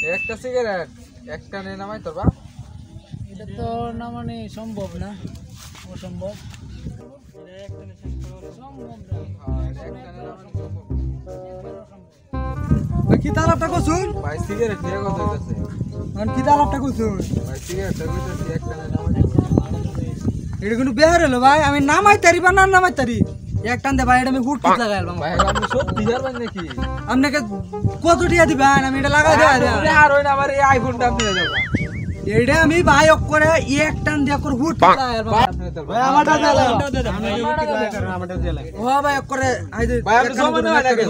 একটা সিগারেট একটা নে নামাই তোর বাপ এটা তো না মানে সম্ভব না অসম্ভব কি তালাবটা কইছুন ভাই সিগারেট নিয়ে কথা হইতাছে আর কি তালাবটা কইছুন ভাই সিগারেটটা কইতাছি একটা নে নামাই এটা কোনো বেহার হলো ভাই আমি নামাই তারি বা না নামাই তারি এক টান দে ভাই এটা আমি হুট কিট লাগাইলাম ভাই আপনি সত্যি জানেন নাকি আপনাকে কত টাকা দিবেন আমি এটা লাগাই দেয়া আর ওই না আমার এই আইফোনটা আপনি নিয়ে যাবেন এটা আমি ভাই অক করে এক টান দিয়া করে হুট কিট লাগাইলাম ভাই আমারটা দিলা আমারটা দিলা ও ভাই অক করে আই দে ভাই আপনি জমানো হয় নাকি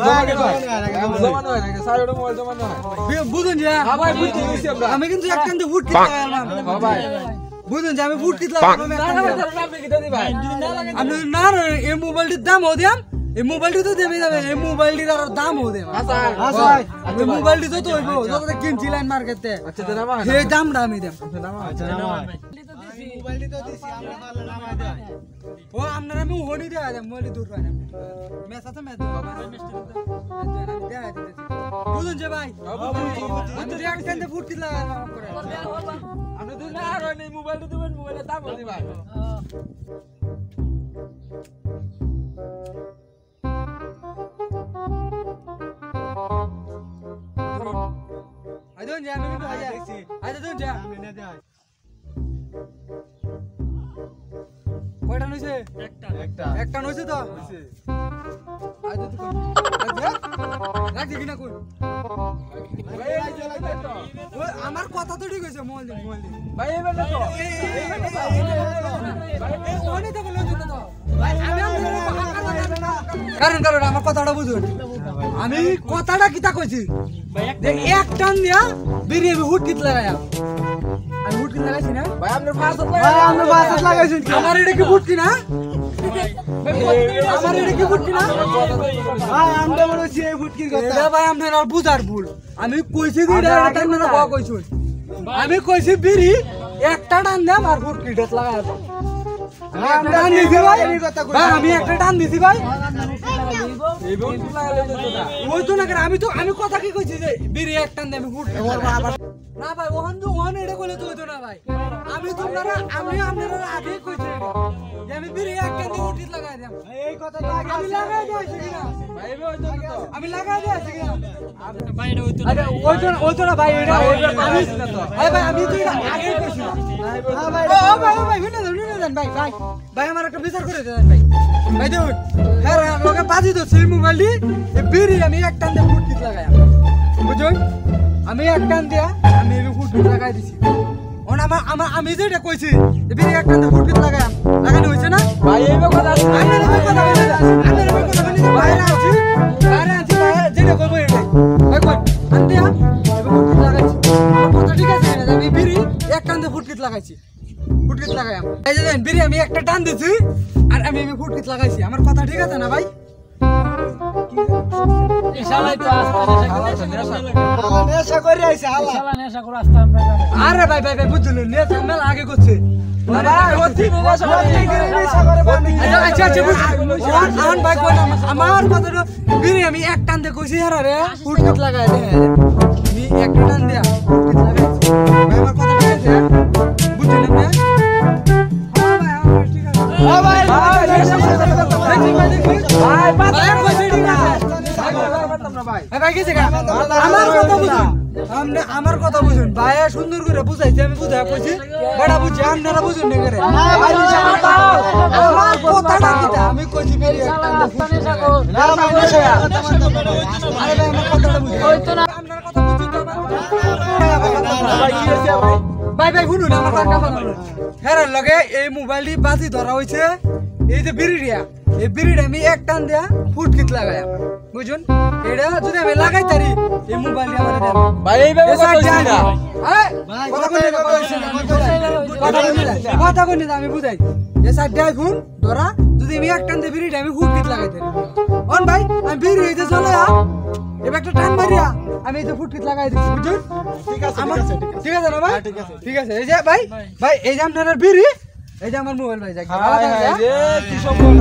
জমানো হয় নাকি সাইডে মোবাইল জমানো হয় বুঝুন যে হ্যাঁ ভাই বুঝছি আমরা আমি কিন্তু এক টান দিয়ে হুট কিট লাগাইলাম হ্যাঁ ভাই বুঝুন যে আমি হুট কিট লাগাইলাম আপনি কি দিদি ভাই আমি না এই মোবাইলটির দাম ও দিয়াম এই মোবাইলটি তো দেবে যাবে এই মোবাইলটির আর দাম ও দেব আচ্ছা এই মোবাইলটি যত হইব যত কিনছিলেন মার্কেটে আচ্ছা দেনা মা সেই দামটা আমি দেব আচ্ছা নামা মোবাইলটি তো দিছি আমরা ভালো নামাই দেয় ও আপনারা আমি হনি দেয়া দেব মোবাইলটি দূর পাই না মেসা তো মেসা বুঝুন যে ভাই আমি এক টান দিয়ে হুট কিট লাগাইলাম করে আপনি তো না আর ওই মোবাইলটা দিবেন মোবাইলের দাম দিদি ভাই আইদন যে আমি কিন্তু আইছি আইদন যে আমি না দেয় কয়টা নইছে একটা নইছে তো আইদন তো রাখি কিনা কই ও আমার কথা তো ঠিক হইছে মোবাইল দিন ভাই এবার না তো ওনে তো বলে দিন তো ভাই আমি কারণ আমার কথাটা বুঝুন আমি কথাটা কিতা কইছি যে এক টান দিয়া বিড়ি আমি হুট কিট লাগায়া আমি হুট কিট লাগাইছি না ভাই আপনি ফার্স্ট ভাই আমরা বাসত লাগাইছেন আমার এটা কি হুট কি না আমার এটা কি হুট কি না ভাই আমরা বলেছি এই ফুটকির কথা এটা ভাই আপনার আর বুঝার ভুল আমি কইছি যে এটা টান না বাবা কইছুন আমি কইছি বিড়ি একটা টান দাম আর হুট কিট লাগায়া আমি টান দিছি ভাই আমি একটা টান দিছি ভাই এই বন্ধু লাগালে তো না ওই তো না করে আমি কথা কি কইছি যে বিড়ি এক টান দিয়ে আমি হুট না ভাই ওহন এটা কইলে তো হইতো না ভাই আমি আপনারা আগে কইছি যে আমি বিড়ি এক টান দিয়ে হুট লাগাই দিলাম এই কথা তো আগে আমি লাগাই দিয়েছি কিনা ভাই এবার হইতো না তো আমি লাগাই দিয়েছি কিনা ভাই এটা হইতো আরে ওই তো না ভাই এটা ভাই আমি তো এটা আগে কইছি হ্যাঁ ভাই ও ভাই শুনে দেন ভাই আমার একটা বিচার করে দেন ভাই দেখুন হ্যাঁ লোকে বাজি তো সেই মোবাইলটি বিড়ি আমি এক টান দিয়ে হুট লাগাইয়া বুঝুন আমি এক টান দিয়া আমি হুট লাগাই দিছি আমি যেটা কইছি বিড়ি এক টান দিয়ে হুট লাগাইয়া লাগানো হয়েছে না ভাই এইবার কথা বাইরে আছি যেটা করবো এটাই ভাই কই আমি দিয়া হুট লাগাইছি আমার কথা ঠিক আছে না আমি বিড়ি এক টান দিয়ে হুট লাগাইছি হুট লাগাইয়া এই যে দেখেন বিড়ি আমি একটা টান দিছি আর আমি হুট লাগাইছি আমার কথা ঠিক আছে না ভাই শালা তো নেশা করে আইছে হালা শালা নেশা করে আসতে আমরা আরে ভাই বুঝলি নেশা মেলা আগে করছে আমার কথাটা বিড়ি আমি এক টান দিয়ে কইছি হারা রে হুট লাগাই দে আমি একটা টান দিয়া হুট লাগাইছি ভাই আমার কথা ঠিক আছে বুঝছেন আপনি আমার কথা বুঝুন ভাই সুন্দর করে বুঝাইছি আমি বুঝা কইছি বড় বুঝি আপনারা বুঝুন না করে আমার কথাটা কিটা আমি কইছি মেরি একটা নেশা কর না ভাই নেশা আরে ভাই আমার কথাটা বুঝুন হইতো না আপনার কথা বুঝুন তো ভাই শুনুন আমার কথা শুনুন হ্যাঁ লগে এই মোবাইলটি বাজি ধরা হইছে এই যে বিড়িয়া এই বিড়িটা আমি এক টান দিয়া ফুট কিট লাগায়া বুঝুন এটা যদি আমি লাগাই তারি এই মোবাইলটি আমার দেন ভাই এইভাবে কথা কইছি না কথা কই না আমি বুঝাই এই সাইডে আইফোন ধরা যদি আমি এক টান দিয়ে বিড়িটা আমি ফুট কিট লাগাই তারি অন ভাই আমি বিড়ি হইতে চলে এবার একটা টান মারিয়া আমি এই যে ফুট কিট লাগাই দিচ্ছি বুঝুন ঠিক আছে ঠিক আছে না ভাই ঠিক আছে এই যে ভাই এই যে আপনার বিড়ি এই যে আমার মোবাইল ভাই যাক কি সব বল